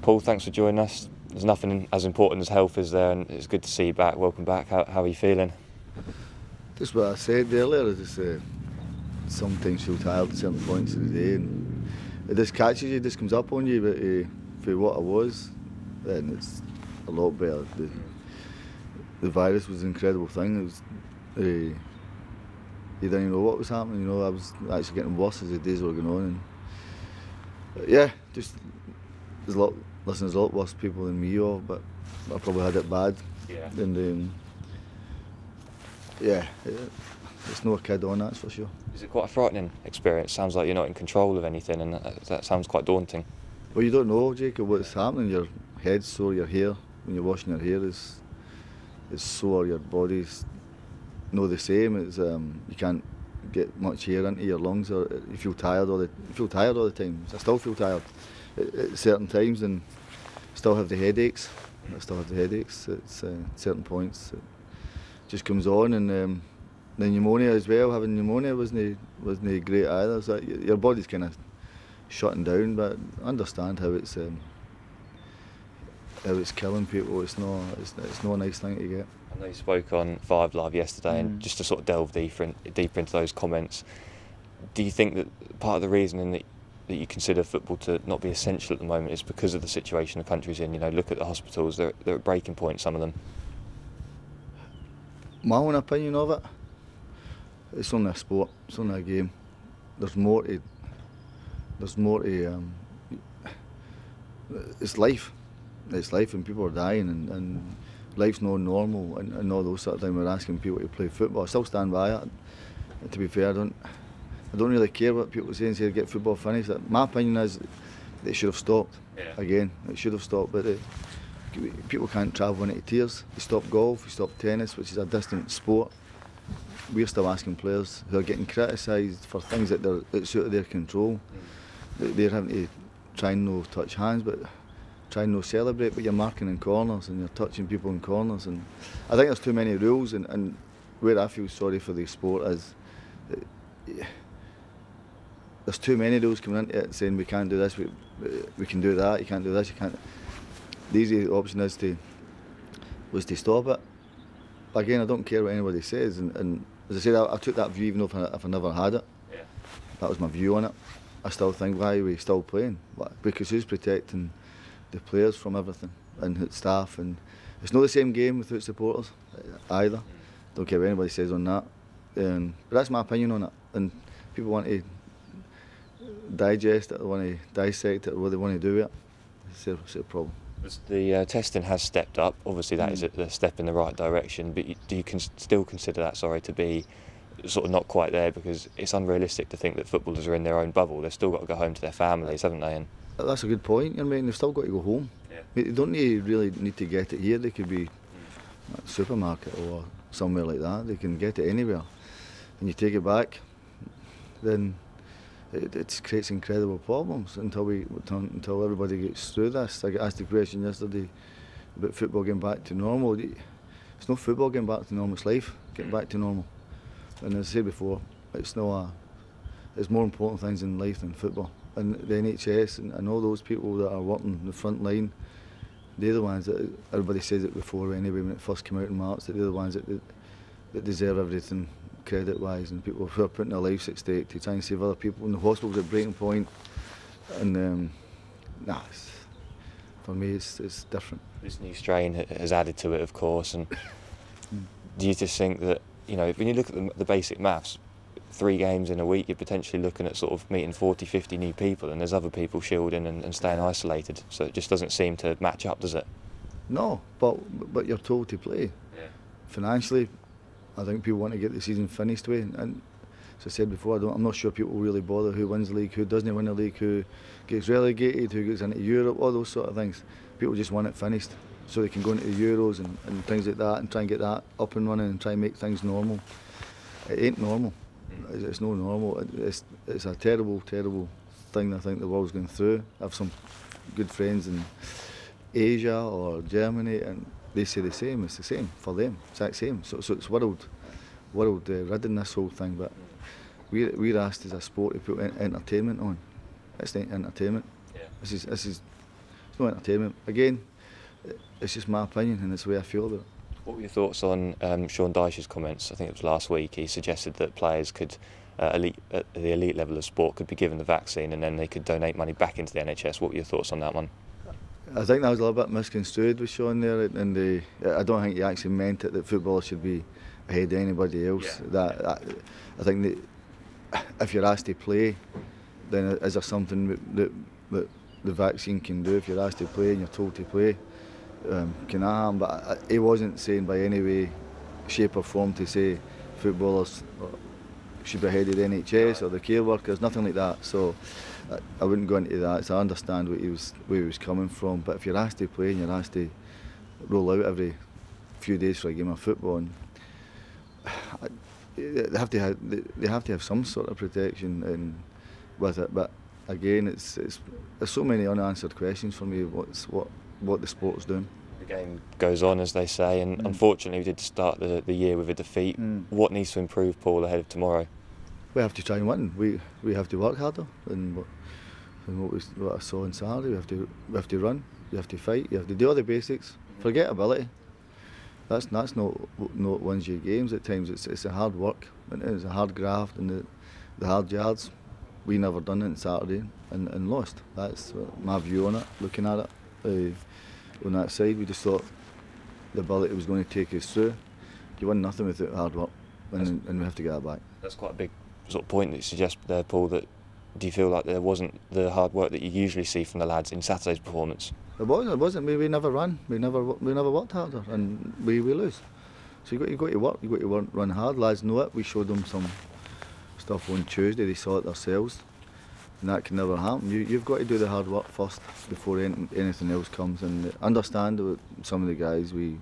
Paul, thanks for joining us. There's nothing as important as health, is there? And it's good to see you back. Welcome back. How are you feeling? Just what I said earlier, just sometimes feel tired at certain points of the day, and it just catches you, it just comes up on you. But for what I was, then it's a lot better. The virus was an incredible thing. It was, you didn't even know what was happening. I was actually getting worse as the days were going on. And just there's a lot worse people than me, but I probably had it bad. Yeah. And it's no kid on, that's for sure. Is it quite a frightening experience? Sounds like you're not in control of anything, and that sounds quite daunting. Well, you don't know, Jacob, what's happening. Your head's sore, your hair, when you're washing your hair is sore, your body's not the same. It's you can't get much air into your lungs, or you feel tired all the time. I still feel tired at certain times, and still have the headaches. At certain points. It just comes on, and the pneumonia as well. Having pneumonia wasn't great either. So your body's kind of shutting down, but I understand how it's killing people. It's not a nice thing to get. I know you spoke on 5 Live yesterday, and just to sort of delve deeper into those comments, do you think that part of the reasoning that you consider football to not be essential at the moment is because of the situation the country's in? Look at the hospitals; they're at breaking point, some of them. My own opinion of it, it's only a sport. It's only a game. There's more to. It's life. It's life, and people are dying, and life's not normal, and all those sort of things. We're asking people to play football. I still stand by it. And to be fair, I don't really care what people say and say get football finished. My opinion is that it should have stopped. Yeah. Again, it should have stopped, but people can't travel into tears. They stopped golf, they stopped tennis, which is a distant sport. We're still asking players who are getting criticised for things that's out of their control. They're having to try and no touch hands, but try and no celebrate, but you're marking in corners and you're touching people in corners. And I think there's too many rules, and where I feel sorry for the sport is there's too many rules coming into it saying we can't do this, we can do that, you can't do this, you can't. The easy option was to stop it. But again, I don't care what anybody says, and as I said, I took that view even if I never had it. Yeah. That was my view on it. I still think, why are we still playing? Because who's protecting the players from everything, and the staff, and it's not the same game without supporters either. Don't care what anybody says on that. But that's my opinion on it, and people want to digest it, they want to dissect it, what they want to do with it. It's a problem. The testing has stepped up. Obviously, that is a step in the right direction. But do you still consider that, to be sort of not quite there? Because it's unrealistic to think that footballers are in their own bubble. They've still got to go home to their families, haven't they? And that's a good point. They've still got to go home. Yeah. They don't really need to get it here. They could be at a supermarket or somewhere like that. They can get it anywhere. And you take it back, then it creates incredible problems until everybody gets through this. I got asked the question yesterday about football getting back to normal. It's not football getting back to normal, it's life getting back to normal. And as I said before, it's more important things in life than football. And the NHS and all those people that are working the front line, they're the ones that, everybody says it before anyway when it first came out in March, that they're the ones that deserve everything credit-wise, and people who are putting their lives at stake to try and save other people. And the hospital's at breaking point, and for me it's different. This new strain has added to it, of course. And do you just think that, when you look at the basic maths, 3 games in a week, you're potentially looking at sort of meeting 40, 50 new people, and there's other people shielding and staying isolated, so it just doesn't seem to match up, does it? No, but you're told to play. Yeah. Financially, I think people want to get the season finished with, and as I said before, I'm not sure people really bother who wins the league, who doesn't win the league, who gets relegated, who gets into Europe, all those sort of things. People just want it finished so they can go into the Euros and things like that, and try and get that up and running and try and make things normal. It ain't normal. It's not normal. It's a terrible, terrible thing I think the world's going through. I have some good friends in Asia or Germany, and they say the same. It's the same for them, exact same. So it's world ridding, this whole thing. But we're asked as a sport to put entertainment on. It's not entertainment. Yeah. This is It's no entertainment. Again, it's just my opinion and it's the way I feel about it. What were your thoughts on Sean Dyche's comments? I think it was last week. He suggested that players could, at the elite level of sport, could be given the vaccine and then they could donate money back into the NHS. What were your thoughts on that one? I think that was a little bit misconstrued with Sean there, and I don't think he actually meant it that footballers should be ahead of anybody else. Yeah. I think that if you're asked to play, then is there something that the vaccine can do? If you're asked to play and you're told to play, can that happen? But he wasn't saying by any way, shape or form to say footballers should be ahead of the NHS or the care workers, nothing like that. So I wouldn't go into that. So I understand where he was coming from. But if you're asked to play and you're asked to roll out every few days for a game of football, and they have to have some sort of protection with it. But again, there's so many unanswered questions for me. What the sport's doing. The game goes on, as they say, and unfortunately we did start the year with a defeat. What needs to improve, Paul, ahead of tomorrow? We have to try and win. We have to work harder than what I saw on Saturday. We have to run. You have to fight. You have to do all the basics. Forget ability. That's not what wins you games. At times it's a hard work and it's a hard graft and the hard yards. We never done it on Saturday and lost. That's my view on it. Looking at it. On that side, we just thought the ability was going to take us through. You win nothing without hard work, and we have to get that back. That's quite a big sort of point that you suggest there, Paul. That do you feel like there wasn't the hard work that you usually see from the lads in Saturday's performance? It wasn't. We never ran. We never worked harder, and we lose. So you got to work. You got to run hard. Lads know it. We showed them some stuff on Tuesday. They saw it themselves. And that can never happen. You've got to do the hard work first before anything else comes. And understand that some of the guys we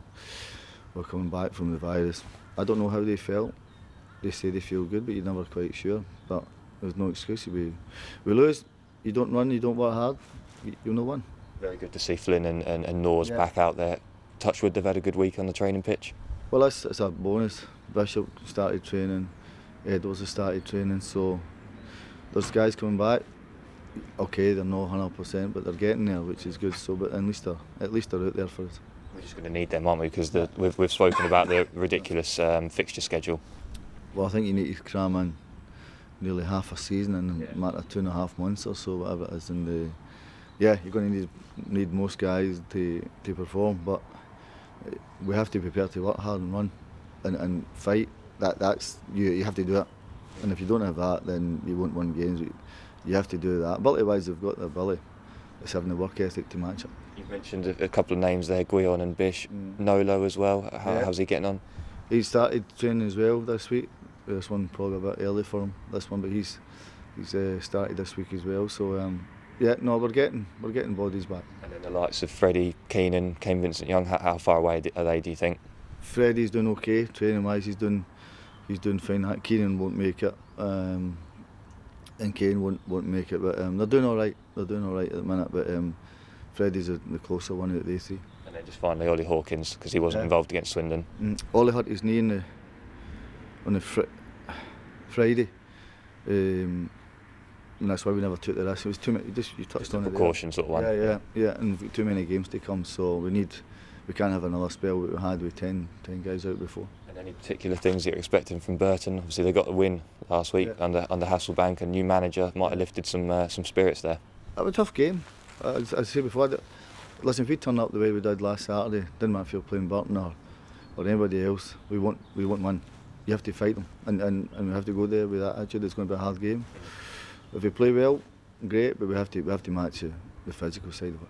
were coming back from the virus. I don't know how they felt. They say they feel good, but you're never quite sure. But there's no excuse. We lose. You don't run. You don't work hard. You'll not win. Very good to see Flynn and Nor's back out there. Touchwood, they've had a good week on the training pitch. Well, it's a bonus. Bishop started training. Edwards has started training. So. There's guys coming back. Okay, they're not 100%, but they're getting there, which is good. So, but at least they're out there for us. We're just going to need them, aren't we? Because we've spoken about the ridiculous fixture schedule. Well, I think you need to cram in nearly half a season in a matter of 2.5 months or so, whatever it is. And you're going to need most guys to perform, but we have to be prepared to work hard and run and fight. That's you have to do it. And if you don't have that, then you won't win games. You have to do that. Ability-wise, they've got the ability. It's having the work ethic to match it. You've mentioned a couple of names there, Guion and Bish. Nolo as well. How's he getting on? He started training as well this week. This one probably a bit early for him. This one, but he's started this week as well. So we're getting bodies back. And then the likes of Freddie, Keenan, Kane Vincent-Young. How far away are they? Do you think? Freddie's doing okay training-wise. He's doing fine. Keenan won't make it, and Kane won't make it. But they're doing all right. They're doing all right at the minute. But Freddie's the closer one out of these three. And then just finally Ollie Hawkins, because he wasn't involved against Swindon. Ollie hurt his knee on the Friday, and that's why we never took the risk. It was too many. You touched on it. Precaution sort of one. Yeah, and we've got too many games to come, so we can't have another spell that we had with 10 guys out before. And any particular things that you're expecting from Burton? Obviously they got the win last week under Hasselbank, and new manager might have lifted some spirits there. That was a tough game. As I said before, listen, if we turn up the way we did last Saturday, didn't matter if you're playing Burton or anybody else, we won't win. You have to fight them, and we have to go there with that attitude. It's going to be a hard game. If we play well, great, but we have to match the physical side of it.